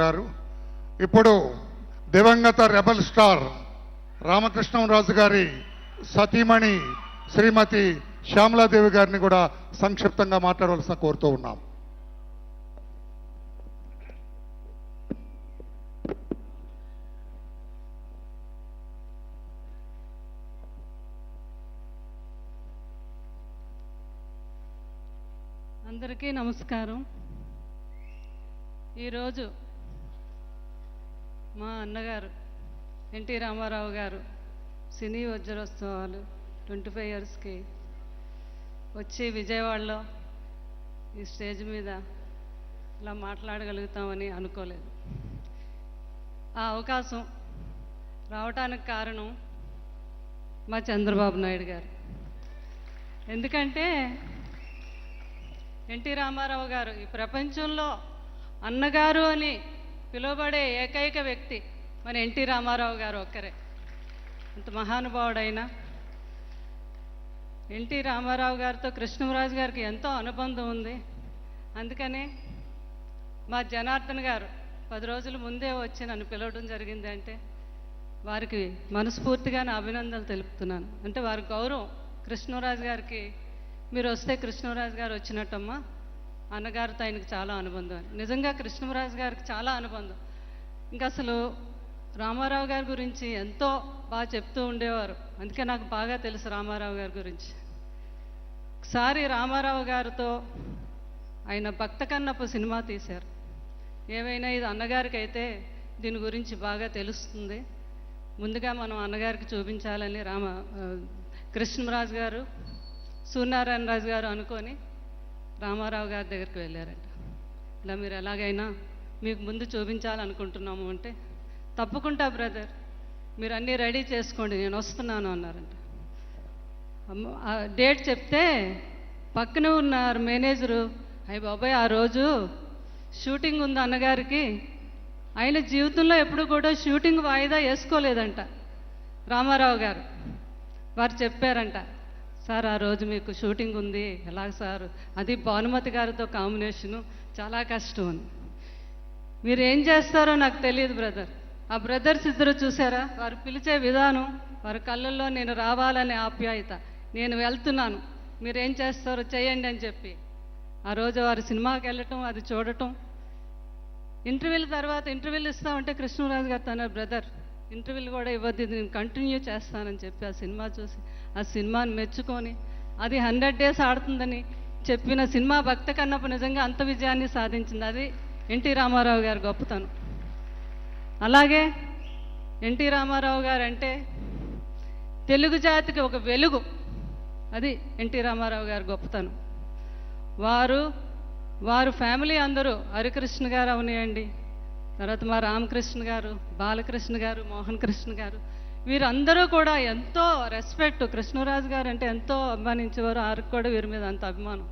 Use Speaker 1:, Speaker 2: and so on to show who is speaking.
Speaker 1: గారు ఇప్పుడు దివంగత రెబల్ స్టార్ రామకృష్ణరాజు గారి సతీమణి శ్రీమతి శ్యామలాదేవి గారిని కూడా సంక్షిప్తంగా మాట్లాడవలసిన కోరుతూ ఉన్నాం.
Speaker 2: అందరికీ నమస్కారం. ఈరోజు మా అన్నగారు ఎన్టీ రామారావు గారు సినీ వజ్రోత్సవాలు 25 ఇయర్స్కి వచ్చి విజయవాడలో ఈ స్టేజ్ మీద ఇలా మాట్లాడగలుగుతామని అనుకోలేదు. ఆ అవకాశం రావటానికి కారణం మా చంద్రబాబు నాయుడు గారు. ఎందుకంటే ఎన్టీ రామారావు గారు ఈ ప్రపంచంలో అన్నగారు అని పిలువబడే ఏకైక వ్యక్తి మన ఎన్టీ రామారావు గారు ఒక్కరే. అంత మహానుభావుడైన ఎన్టీ రామారావు గారితో కృష్ణరాజు గారికి ఎంతో అనుబంధం ఉంది. అందుకనే మా జనార్దన్ గారు 10 రోజుల ముందే వచ్చి నన్ను పిలవడం జరిగింది. అంటే వారికి మనస్ఫూర్తిగా నా అభినందనలు తెలుపుతున్నాను. అంటే వారి గౌరవం కృష్ణరాజు గారికి, మీరు వస్తే కృష్ణరాజు గారు వచ్చినట్టమ్మా, అన్నగారితో ఆయనకు చాలా అనుబంధం. నిజంగా కృష్ణరాజు గారికి చాలా అనుబంధం. ఇంకా అసలు రామారావు గారి గురించి ఎంతో బాగా చెప్తూ ఉండేవారు. అందుకే నాకు బాగా తెలుసు రామారావు గారి గురించి. ఒకసారి రామారావు గారితో ఆయన భక్త కన్నప్ప సినిమా తీశారు. ఏమైనా ఇది అన్నగారికి అయితే దీని గురించి బాగా తెలుస్తుంది, ముందుగా మనం అన్నగారికి చూపించాలని కృష్ణరాజు గారు, సూర్యనారాయణ రాజు గారు అనుకొని రామారావు గారి దగ్గరికి వెళ్ళారంట. ఇలా మీరు ఎలాగైనా మీకు ముందు చూపించాలనుకుంటున్నాము అంటే, తప్పకుండా బ్రదర్, మీరు అన్నీ రెడీ చేసుకోండి, నేను వస్తున్నాను అన్నారంట. ఆ డేట్ చెప్తే పక్కనే ఉన్నారు మేనేజరు, అయ్య బాబాయ్ ఆ రోజు షూటింగ్ ఉంది అన్నగారికి, ఆయన జీవితంలో ఎప్పుడు కూడా షూటింగ్ వాయిదా వేసుకోలేదంట రామారావు గారు. వారు చెప్పారంట, సార్ ఆ రోజు మీకు షూటింగ్ ఉంది, ఎలాగ సార్, అది భానుమతి గారితో కాంబినేషను, చాలా కష్టం అని. మీరు ఏం చేస్తారో నాకు తెలియదు బ్రదర్. ఆ బ్రదర్స్ ఇద్దరు చూసారా, వారు పిలిచే విధానం, వారి కళ్ళల్లో నేను రావాలనే ఆప్యాయత, నేను వెళ్తున్నాను మీరేం చేస్తారో చేయండి అని చెప్పి ఆ రోజు వారు సినిమాకి వెళ్ళటం, అది చూడటం. ఇంటర్వ్యూల తర్వాత ఇంటర్వ్యూలు ఇస్తామంటే కృష్ణరాజు గారు తన బ్రదర్ ఇంటర్వ్యూలు కూడా ఇవ్వద్దు, నేను కంటిన్యూ చేస్తానని చెప్పి ఆ సినిమా చూసి ఆ సినిమాని మెచ్చుకొని, అది 100 days ఆడుతుందని చెప్పిన సినిమా భక్త కన్నప్ప నిజంగా అంత విజయాన్ని సాధించింది. అది ఎన్టీ రామారావు గారి గొప్పతనం. అలాగే ఎన్టీ రామారావు గారు అంటే తెలుగు జాతికి ఒక వెలుగు, అది ఎన్టీ రామారావు గారి గొప్పతనం. వారు ఫ్యామిలీ అందరూ, హరికృష్ణ గారు అవనియండి, తర్వాత మా రామకృష్ణ గారు, బాలకృష్ణ గారు, మోహన్ కృష్ణ గారు, వీరందరూ కూడా ఎంతో రెస్పెక్ట్. కృష్ణరాజు గారు అంటే ఎంతో అభిమానించేవారు, వారికి కూడా వీరి మీద అంత అభిమానం.